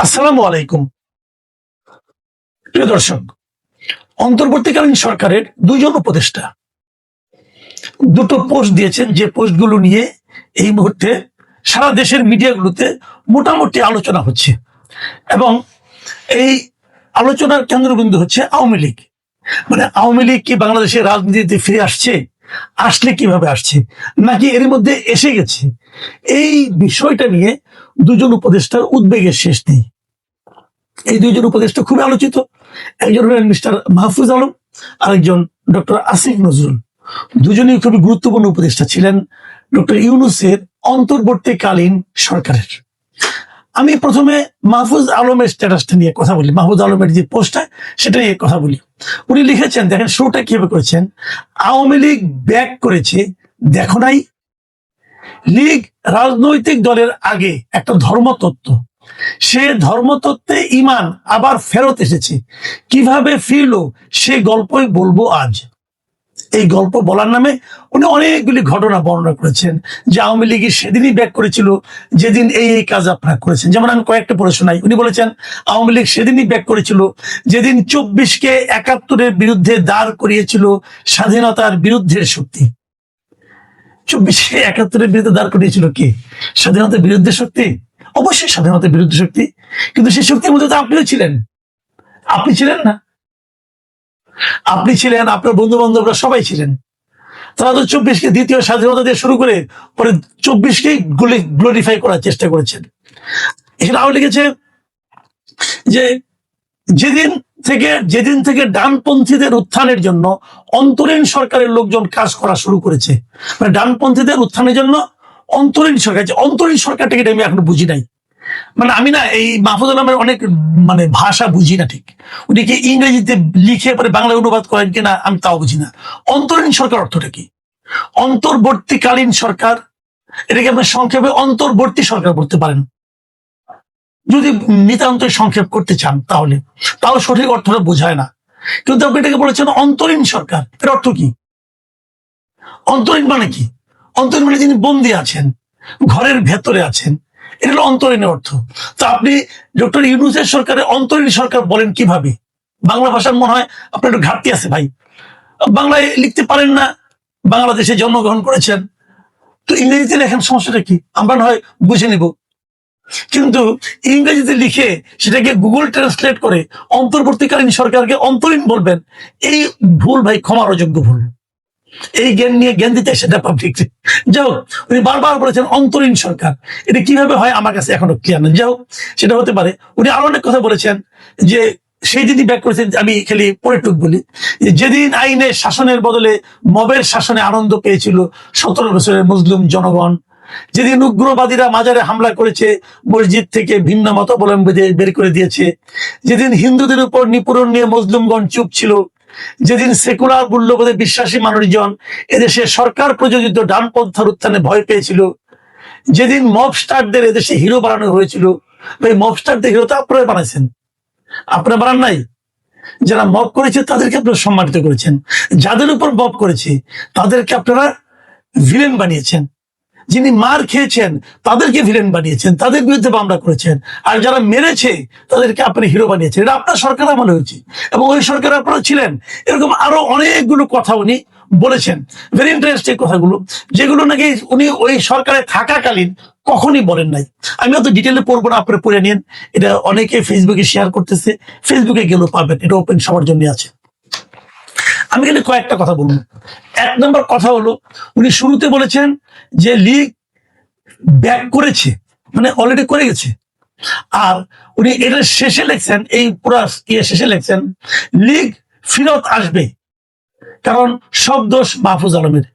আসসালামু আলাইকুম। প্রিয় দর্শক, অন্তর্বর্তীকালীন সরকারের দুইজন উপদেষ্টা দুটো পোস্ট দিয়েছেন, যে পোস্টগুলো নিয়ে এই মুহূর্তে সারা দেশের মিডিয়াগুলোতে মোটামুটি আলোচনা হচ্ছে। এবং এই আলোচনার কেন্দ্রবিন্দু হচ্ছে আওয়ামী লীগ। মানে আওয়ামী লীগ কি বাংলাদেশের রাজনীতিতে ফিরে আসছে, আসলে কিভাবে আসছে, নাকি এর মধ্যে এসে গেছে? এই বিষয়টা নিয়ে দুজন উপদেষ্টার উদ্বেগের শেষ নেই। এই দুইজন উপদেষ্টা খুবই আলোচিত। একজন হলেন মিস্টার মাহফুজ আলম, আরেকজন ডক্টর আসিফ নজরুল। দুজনেই খুবই গুরুত্বপূর্ণ উপদেষ্টা ছিলেন ডক্টর ইউনূসের অন্তর্বর্তীকালীন সরকারের। আমি প্রথমে মাহফুজ আলমের স্ট্যাটাসটা নিয়ে কথা বলি, মাহফুজ আলমের যে পোস্টটা সেটা নিয়ে কথা বলি। উনি লিখেছেন, দেখেন শুরুটা কিভাবে করেছেন। আওয়ামী লীগ ব্যাক করেছে, দেখো নাই? লীগ রাজনৈতিক দলের আগে একটা ধর্মতত্ত্ব, সে ধর্মতত্ত্বে ইমান আবার ফেরত এসেছে। কিভাবে ফিরলো সে গল্পই বলবো আজ। এই গল্প বলার নামে উনি অনেকগুলি ঘটনা বর্ণনা করেছেন, যে আওয়ামী লীগ সেদিনই ব্যাক করেছিল যেদিন এই কাজ আপনারা করেছেন। যেমন আমি কয়েকটা পড়ে শোনাই। উনি বলেছেন, আওয়ামী লীগ সেদিনই ব্যাক করেছিল যেদিন 24কে 71-এর বিরুদ্ধে দাঁড় করিয়েছিল স্বাধীনতার বিরুদ্ধের শক্তি। 24কে 71-এর বিরুদ্ধে দাঁড় করিয়েছিল কে? স্বাধীনতার বিরুদ্ধে শক্তি? অবশ্যই স্বাধীনতার বিরুদ্ধে শক্তি, কিন্তু সেই শক্তির মধ্যে তো আপনিও ছিলেন। আপনি ছিলেন না? আপনি ছিলেন, আপনার বন্ধু বান্ধবরা সবাই ছিলেন। তারা তো 24কে দ্বিতীয় স্বাধীনতা দিয়ে শুরু করে পরে 24কেই গ্লোরিফাই করার চেষ্টা করেছেন। এখানে আরো লিখেছে যে যেদিন থেকে ডানপন্থীদের উত্থানের জন্য অন্তরীণ সরকারের লোকজন কাজ করা শুরু করেছে। মানে ডানপন্থীদের উত্থানের জন্য অন্তরীণ সরকার, যে অন্তরীণ সরকারটাকে আমি এখনো বুঝি নাই। মানে আমি না এই মাহফুজ আলমের অনেক ভাষা বুঝি না ঠিক। উনি কি ইংরেজিতে লিখে পরে বাংলায় অনুবাদ করেন কিনা আমি তাও বুঝি না। অন্তরীণ সরকার অর্থটা কি? অন্তর্বর্তীকালীন সরকার, এটাকে আপনি সংক্ষেপে অন্তর্বর্তী সরকার বলতে পারেন, যদি নিতান্ত সংক্ষেপ করতে চান। তাও সঠিক অর্থটা বোঝায় না। কিন্তু আপনি এটাকে বলেছেন অন্তরীণ সরকার, এর অর্থ কি? অন্তরীণ মানে কি? অন্তরীণ মানে যিনি বন্দী আছেন, ঘরের ভেতরে আছেন, এটা হলো অন্তরীণের অর্থ। তো আপনি ডক্টর ইউনূসের সরকারে অন্তরীণ সরকার বলেন কিভাবে? বাংলা ভাষার মনে হয় আপনার একটু ঘাটতি আছে ভাই। বাংলায় লিখতে পারেন না, বাংলাদেশে জন্মগ্রহণ করেছেন, তো ইংরেজিতে লেখেন, সমস্যাটা কি? আমরা না হয় বুঝে নিব। কিন্তু ইংরেজিতে লিখে সেটাকে গুগল ট্রান্সলেট করে অন্তর্বর্তীকালীন সরকারকে অন্তরীণ বলবেন, এই ভুল ভাই ক্ষমার অযোগ্য ভুল। এই জ্ঞান নিয়ে জ্ঞান দিতে সেটা পাবলিক। যাই হোক, উনি বারবার বলেছেন অন্তরীণ সরকার, এটা কিভাবে হয় আমার কাছে এখনো ক্লিয়ার নেই। যাই হোক, সেটা হতে পারে। উনি আরো অনেক কথা বলেছেন, যে সেই দিনই ব্যাক করেছেন। আমি খালি পরেটুক বলি, যেদিন আইনের শাসনের বদলে মবের শাসনে আনন্দ পেয়েছিল 17 বছরের মুসলিম জনগণ, যেদিন উগ্রবাদীরা মাজারে হামলা করেছে, মসজিদ থেকে ভিন্ন মতাবলম্বীদের বের করে দিয়েছে, যেদিন হিন্দুদের উপর নিপীড়ন নিয়ে মুসলিমগণ চুপ ছিল, যেদিন সেকুলার মূল্যবোধে বিশ্বাসী মানুষজন এদেশে সরকার প্রযোজিত ডানপন্থার উত্থানে ভয় পেয়েছিল, যেদিন মবস্টারদের এদেশে হিরো বানানো হয়েছিল। ওই মবস্টারদের হিরো তো আপনারা বানাইছেন, আপনারা বানান নাই। যারা মব করেছে তাদেরকে আপনারা সম্মানিত করেছেন, যাদের উপর মব করেছে তাদেরকে আপনারা ভিলেন বানিয়েছেন, যিনি মার খেয়েছেন তাদেরকে ভিলেন বানিয়েছেন, তাদের বিরুদ্ধে মামলা করেছেন, আর যারা মেরেছে তাদেরকে আপনি হিরো বানিয়েছেন। এটা আপনার সরকার আমলে হয়েছে, এবং ওই সরকার আপনারা ছিলেন। এরকম আরো অনেকগুলো কথা উনি বলেছেন, ভেরি ইন্টারেস্টিং কথাগুলো, যেগুলো নাকি উনি ওই সরকারে থাকাকালীন কখনই বলেন নাই। আমি অত ডিটেলে পড়বো না, আপনারা পড়ে নিন। এটা অনেকে ফেসবুকে শেয়ার করতেছে, ফেসবুকে গেলেও পাবেন, এটা ওপেন সবার জন্য আছে। আমি কিন্তু কয়েকটা কথা বলবো। 1 নম্বর কথা হলো, উনি শুরুতে বলেছেন যে লীগ ব্যাক করেছে, মানে অলরেডি করে গেছে। আর উনি এটা শেষে লেখছেন, এই পুরো শেষে লেখছেন লীগ ফিরত আসবে, কারণ সব দোষ মাহফুজ আলমের।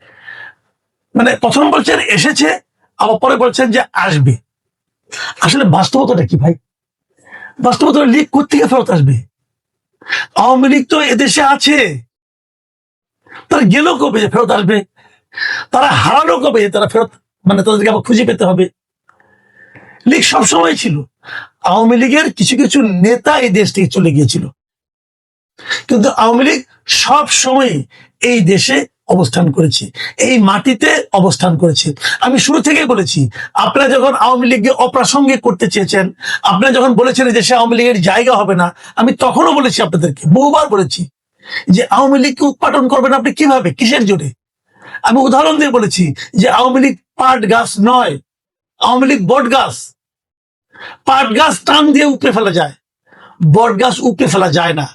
মানে প্রথম বলছেন এসেছে, আবার পরে বলছেন যে আসবে। আসলে বাস্তবতাটা কি ভাই? বাস্তবতা লীগ কোত্থেকে ফেরত আসবে? আওয়ামী লীগ তো এদেশে আছে, তারা গেল কবে যে ফেরত আসবে? তারা হারালো কবে তারা ফেরত, মানে তাদেরকে আবার খুঁজে পেতে হবে? লীগ সবসময় ছিল। আওয়ামী লীগের কিছু কিছু নেতা এই দেশ থেকে চলে গিয়েছিল, কিন্তু আওয়ামী লীগ সব সময় এই দেশে অবস্থান করেছি, এই মাটিতে অবস্থান করেছি। আমি শুরু থেকেই বলেছি, আপনারা যখন আওয়ামী লীগকে অপ্রাসঙ্গিক করতে চেয়েছেন, আপনারা যখন বলেছেন যে সে আওয়ামী লীগের জায়গা হবে না, আমি তখনও বলেছি আপনাদেরকে, বহুবার বলেছি যে আওয়ামী লীগকে উৎপাদন করবেন আপনি কিভাবে, কিসের জোরে? আমি উদাহরণ দিয়ে বলেছি যে আওয়ামী লীগ পাট গাছ নয়, আওয়ামী লীগ বট গাছ। পাট গাছ টান দিয়ে উপড়ে ফেলা যায়, বট গাছ উপড়ে ফেলা যায় না।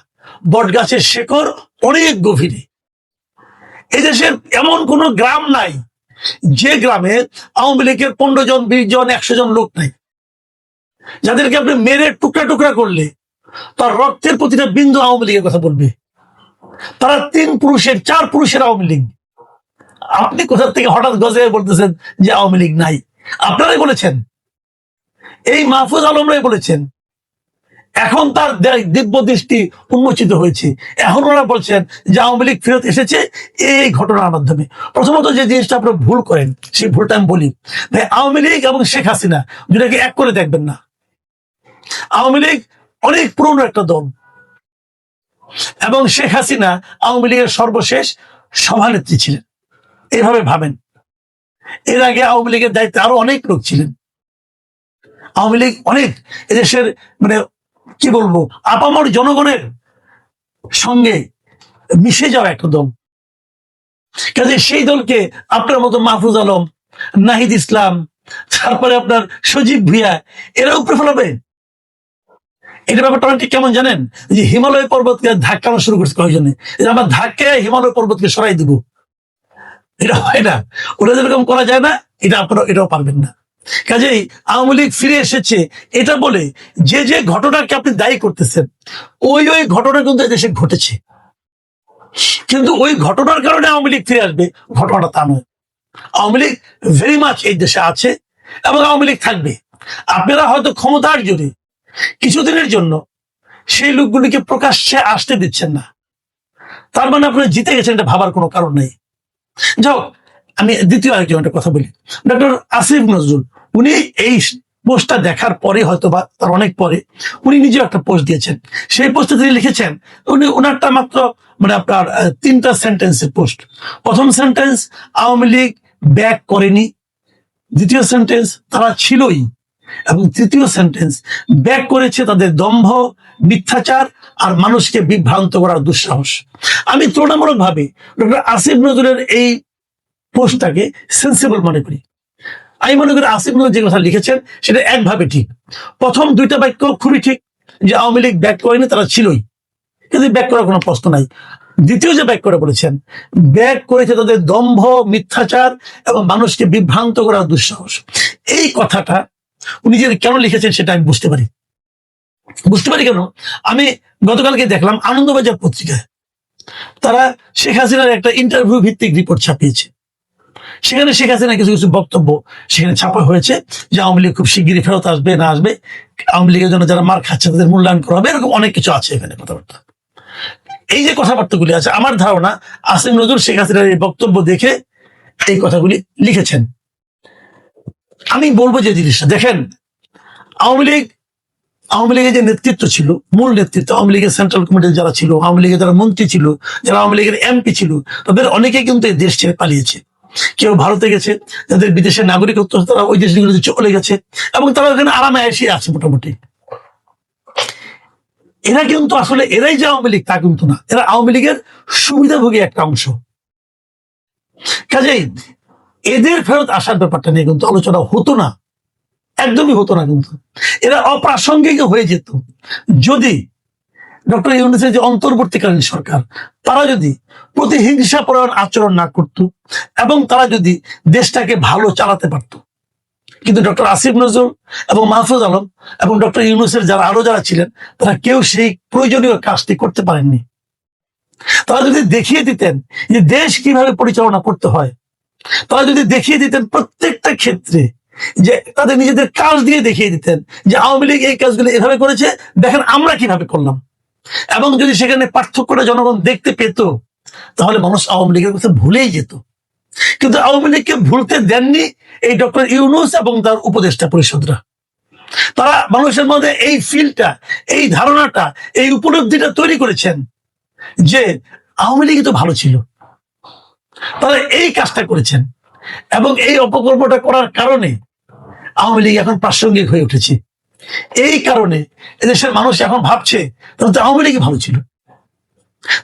বট গাছের শেকড় অনেক গভীরে। এদেশের এমন কোন গ্রাম নাই যে গ্রামে আওয়ামী লীগের 15 জন, 20 জন, 100 জন লোক নাই, যাদেরকে আপনি মেরে টুকরা টুকরা করলে তার রক্তের প্রতিটা বিন্দু আওয়ামী লীগের কথা বলবে। তারা 3 পুরুষের 4 পুরুষের আওয়ামী লীগ। আপনি কোথা থেকে হঠাৎ গজে বলতেছেন যে আওয়ামী লীগ নাই? আপনারাই বলেছেন, এই মাহফুজ আলমরাই বলেছেন। এখন তার দিব্য দৃষ্টি উন্মোচিত হয়েছে, এখন ওরা বলছেন যে আওয়ামী লীগ ফেরত এসেছে এই ঘটনার মাধ্যমে। প্রথমত যে জিনিসটা আপনারা ভুল করেন, সেই ভুলটা আমি বলি ভাই, আওয়ামী লীগ এবং শেখ হাসিনা দুটাকে এক করে দেখবেন না। আওয়ামী লীগ অনেক পুরনো একটা দল, এবং শেখ হাসিনা আওয়ামী লীগের সর্বশেষ সভানেত্রী ছিলেন, এইভাবে ভাবেন। এর আগে আওয়ামী লীগের দায়িত্বে আরো অনেক লোক ছিলেন। আওয়ামী লীগ অনেক এদেশের মানে কি বলবো, আপামর জনগণের সঙ্গে মিশে যাওয়া একটা দল। কাজে সেই দলকে আপনার মতো মাহফুজ আলম, নাহিদ ইসলাম, তারপরে আপনার সজীব ভুইয়া, এরা উপরে ফেলাবে? এটা ব্যাপারটা অনেকটা কেমন জানেন, যে হিমালয় পর্বতকে ধাক্কানো শুরু করছে কয়েকজনে, আমার ধাক্কায় হিমালয় পর্বতকে সরাই দিব। এটা হয় না, ওরা যেরকম করা যায় না, এটা আপনারা এটাও পারবেন না। কাজেই আওয়ামী লীগ ফিরে এসেছে এটা বলে যে যে ঘটনাকে আপনি দায়ী করতেছেন, ওই ওই ঘটনা কিন্তু দেশে ঘটেছে, কিন্তু ওই ঘটনার কারণে আওয়ামী লীগ ফিরে আসবে ঘটনাটা তা নয়। আওয়ামী লীগ ভেরি মাচ এই দেশে আছে এবং আওয়ামী লীগ থাকবে। আপনারা হয়তো ক্ষমতার জোরে কিছুদিনের জন্য সেই লোকগুলিকে প্রকাশ্যে আসতে দিচ্ছেন না, তার মানে আপনারা জিতে গেছেন, এটা ভাবার কোনো কারণ নেই। যাও, আমি দ্বিতীয় আরেকজন একটা কথা বলি। ডক্টর আসিফ নজরুল, উনি এই পোস্টটা দেখার পরে, হয়তো বা তার অনেক পরে, উনি নিজেও একটা পোস্ট দিয়েছেন। সেই পোস্টে তিনি লিখেছেন, উনি ওনারটা মাত্র মানে আপনার 3টা সেন্টেন্সের পোস্ট। প্রথম সেন্টেন্স, আওয়ামী লীগ ব্যাক করেনি। দ্বিতীয় সেন্টেন্স, তারা ছিলই। এবং তৃতীয় সেন্টেন্স, ব্যাক করেছে তাদের দম্ভ, মিথ্যাচার আর মানুষকে বিভ্রান্ত করার দুঃসাহস। আমি তুলনামূলকভাবে ডক্টর আসিফ নজরুলের এই পোস্টটাকে সেন্সিবল মনে করি। আমি মনে করি আসিফ নজরুল যে কথা লিখেছেন সেটা একভাবে ঠিক। প্রথম 2টা বাক্য খুবই ঠিক, যে আওয়ামী লীগ ব্যাক করেনি, তারা ছিলই, কিন্তু ব্যাক করার কোনো প্রশ্ন নাই। দ্বিতীয় যে ব্যাক করে বলেছেন, ব্যাক করেছে তাদের দম্ভ, মিথ্যাচার এবং মানুষকে বিভ্রান্ত করার দুঃসাহস। এই কথাটা উনি যে কেন লিখেছেন সেটা আমি বুঝতে পারি। কেন, আমি গতকালকে দেখলাম আনন্দবাজার পত্রিকায় তারা শেখ হাসিনার একটা ইন্টারভিউ ভিত্তিক রিপোর্ট ছাপিয়েছে। সেখানে শেখ হাসিনা কিছু কিছু বক্তব্য সেখানে ছাপা হয়েছে, যে আওয়ামী লীগ খুব শিগগিরই ফেরত আসবে, না আসবে, আওয়ামী লীগের জন্য যারা মার খাচ্ছে তাদের মূল্যায়ন করা হবে, এরকম অনেক কিছু আছে এখানে কথাবার্তা। এই যে কথাবার্তাগুলি আছে, আমার ধারণা আসিফ নজরুল শেখ হাসিনার এই বক্তব্য দেখে এই কথাগুলি লিখেছেন। আমি বলবো যে জিনিসটা দেখেন, আওয়ামী লীগের যে নেতৃত্ব ছিল, মূল নেতৃত্ব, আওয়ামী লীগের সেন্ট্রাল কমিটির যারা ছিল, আওয়ামী লীগের যারা মন্ত্রী ছিল, যারা আওয়ামী লীগের এমপি ছিল, তাদের অনেকে কিন্তু এই দেশ ছেড়ে পালিয়েছে। কেউ ভারতে গেছে, যাদের বিদেশের নাগরিকত্ব তারা ওই দেশগুলোতে চলে গেছে, এবং তারা ওখানে আরামে এসে আছে মোটামুটি। এরা কিন্তু আসলে এরাই যে আওয়ামী লীগ তা কিন্তু না, এরা আওয়ামী লীগের সুবিধাভোগী একটা অংশ। কাজেই এদের ফেরত আসার ব্যাপারটা নিয়ে কিন্তু আলোচনা হতো না, একদমই হতো না। কিন্তু এরা অপ্রাসঙ্গিক হয়ে যেত যদি ডক্টর ইউনূসের যে অন্তর্বর্তীকালীন সরকার, তারা যদি প্রতিহিংসাপরায়ণ আচরণ না করত এবং তারা যদি দেশটাকে ভালো চালাতে পারত। কিন্তু ডক্টর আসিফ নজরুল এবং মাহফুজ আলম এবং ডক্টর ইউনূসের যারা ছিলেন, তারা কেউ সেই প্রয়োজনীয় কাজটি করতে পারেননি। তারা যদি দেখিয়ে দিতেন যে দেশ কিভাবে পরিচালনা করতে হয়, তারা যদি দেখিয়ে দিতেন প্রত্যেকটা ক্ষেত্রে, যে তাদের নিজেদের কাজ দিয়ে দেখিয়ে দিতেন যে আওয়ামী লীগ এই কাজগুলো এভাবে করেছে, দেখেন আমরা কিভাবে করলাম, এবং যদি সেখানে পার্থক্যটা জনগণ দেখতে পেত, তাহলে মানুষ আওয়ামী লীগের কথা ভুলেই যেত। কিন্তু আওয়ামী লীগকে ভুলতে দেননি এই ডক্টর ইউনূস এবং তার উপদেষ্টা পরিষদরা। তারা মানুষের মধ্যে এই ফিলটা, এই ধারণাটা, এই উপলব্ধিটা তৈরি করেছেন যে আওয়ামী লীগই তো ভালো ছিল, তাহলে এই কাজটা করেছেন এবং এই অপকর্মটা করার কারণে আওয়ামী লীগ এখন প্রাসঙ্গিক হয়ে উঠেছে। এই কারণে এদেশের মানুষ এখন ভাবছে তাহলে তো আওয়ামী লীগই ভালো ছিল।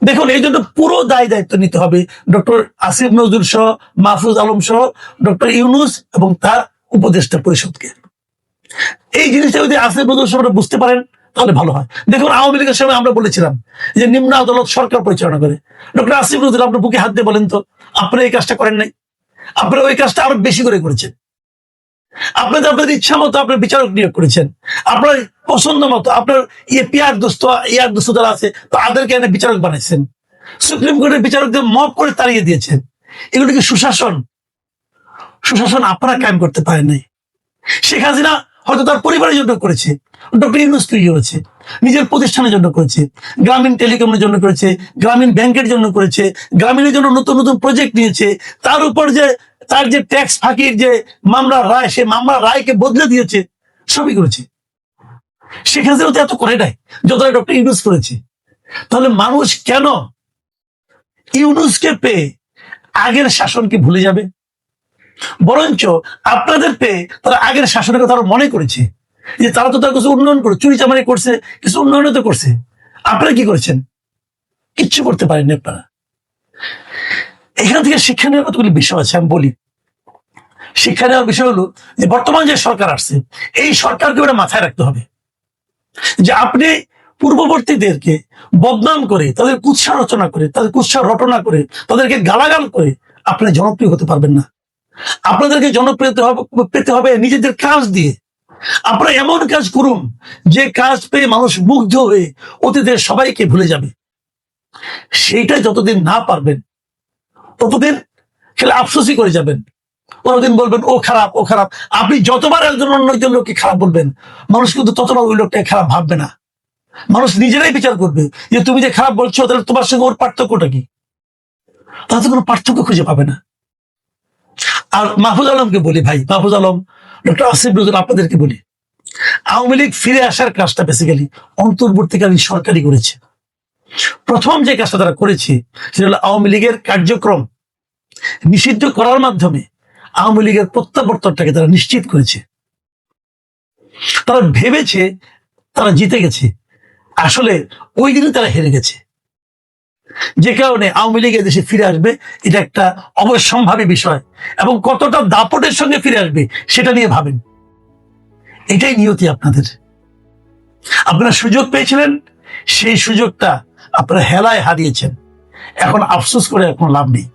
দেখুন, এই জন্য পুরো দায়িত্ব নিতে হবে ডক্টর আসিফ নজরুল সহ, মাহফুজ আলম সহ, ডক্টর ইউনূস এবং তার উপদেষ্টা পরিষদকে। এই জিনিসটা যদি আসিফ নজরুল সহ বুঝতে পারেন তাহলে ভালো হয়। দেখুন, আওয়ামী লীগের সময় আমরা বলেছিলাম যে নিম্ন আদালত সরকার পরিচালনা করে। ডক্টর আসিফ নজরুল, আপনার বুকে হাত দিয়ে বলেন তো, আপনারা এই কাজটা করেন নাই? আপনারা ওই কাজটা আরো বেশি করে করেছেন। আপনাদের ইচ্ছা মতো আপনার বিচারক নিয়োগ করেছেন, আপনার পছন্দ মতো আপনার পিয়ার দোস্ত ইয়ার দোস্ত যারা আছে তাদেরকে এনে বিচারক বানাইছেন, সুপ্রিম কোর্টের বিচারকদের মব করে তাড়িয়ে দিয়েছেন। এগুলো কি সুশাসন? সুশাসন আপনারা কায়েম করতে পারেন নাই। শেখ হাসিনা হয়তো তার পরিবারের জন্য করেছে, ডক্টর ইউনূস তৈরি করেছে, নিজের প্রতিষ্ঠানের জন্য করেছে, গ্রামীণ টেলিকমের জন্য করেছে, গ্রামীণ ব্যাংকের জন্য করেছে, গ্রামীণের জন্য নতুন নতুন প্রজেক্ট নিয়েছে। তার উপর যে তার যে ট্যাক্স ফাঁকির যে মামলার রায়, সে মামলার রায়কে বদলে দিয়েছে, সবই করেছে। শেখ হাসিনা তো এত করে নাই যতটা ডক্টর ইউনূস করেছে। তাহলে মানুষ কেন ইউনূসকে পেয়ে আগের শাসনকে ভুলে যাবে? বরঞ্চ আপনাদের পেয়ে তারা আগের শাসনের কথা মনে করেছে যে তারা তো তার কিছু উন্নয়ন করে, চুরি চামারি করছে, কিছু উন্নয়ন তো করছে। আপনারা কি করেছেন? কিচ্ছু করতে পারেননি আপনারা। এখান থেকে শিক্ষা নেওয়ার কতগুলি বিষয় আছে, আমি বলি। শিক্ষা নেওয়ার বিষয় হলো যে বর্তমান যে সরকার আসছে, এই সরকারকে ওটা মাথায় রাখতে হবে যে আপনি পূর্ববর্তীদেরকে বদনাম করে, তাদের কুৎসা রচনা করে, তাদের কুৎসা রটনা করে, তাদেরকে গালাগাল করে আপনি জনপ্রিয় হতে পারবেন না। আপনাদেরকে জনপ্রিয়তা পেতে হবে নিজেদের কাজ দিয়ে। আপনারা এমন কাজ করুন যে কাজ পেয়ে মানুষ মুগ্ধ হয়ে অতীতের সবাইকে ভুলে যাবে। সেইটা যতদিন না পারবেন ততদিন খেলে আফসোসই করে যাবেন। কোনোদিন বলবেন ও খারাপ, ও খারাপ। আপনি যতবার একজন অন্য একজন লোককে খারাপ বলবেন, মানুষ কিন্তু ততবার ওই লোকটাকে খারাপ ভাববে না। মানুষ নিজেরাই বিচার করবে যে তুমি যে খারাপ বলছো তাহলে তোমার সঙ্গে ওর পার্থক্যটা কি? তাতে কোনো পার্থক্য খুঁজে পাবে না। আর মাহফুজ আলমকে বলি, ভাই মাহফুজ আলম, ডক্টর আসিফ নজরুল, আপনাদেরকে বলি, আওয়ামী লীগ ফিরে আসার কাজটা বেসিক্যালি অন্তর্বর্তীকালীন সরকারই করেছে। প্রথম যে কাজটা তারা করেছে সেটা হলো আওয়ামী লীগের কার্যক্রম নিষিদ্ধ করার মাধ্যমে আওয়ামী লীগের প্রত্যাবর্তনটাকে তারা নিশ্চিত করেছে। তারা ভেবেছে তারা জিতে গেছে, আসলে ওই দিনে তারা হেরে গেছে। যে কারণে আওয়ামী লীগ দেশে ফিরে আসবে এটা একটা অবশ্যম্ভাবী বিষয়, এবং কতটা দাপটের সঙ্গে ফিরে আসবে সেটা নিয়ে ভাবেন। এটাই নিয়তি আপনাদের। আপনারা সুযোগ পেয়েছিলেন, সেই সুযোগটা আপনারা হেলায় হারিয়েছেন। এখন আফসোস করে এখন লাভ নেই।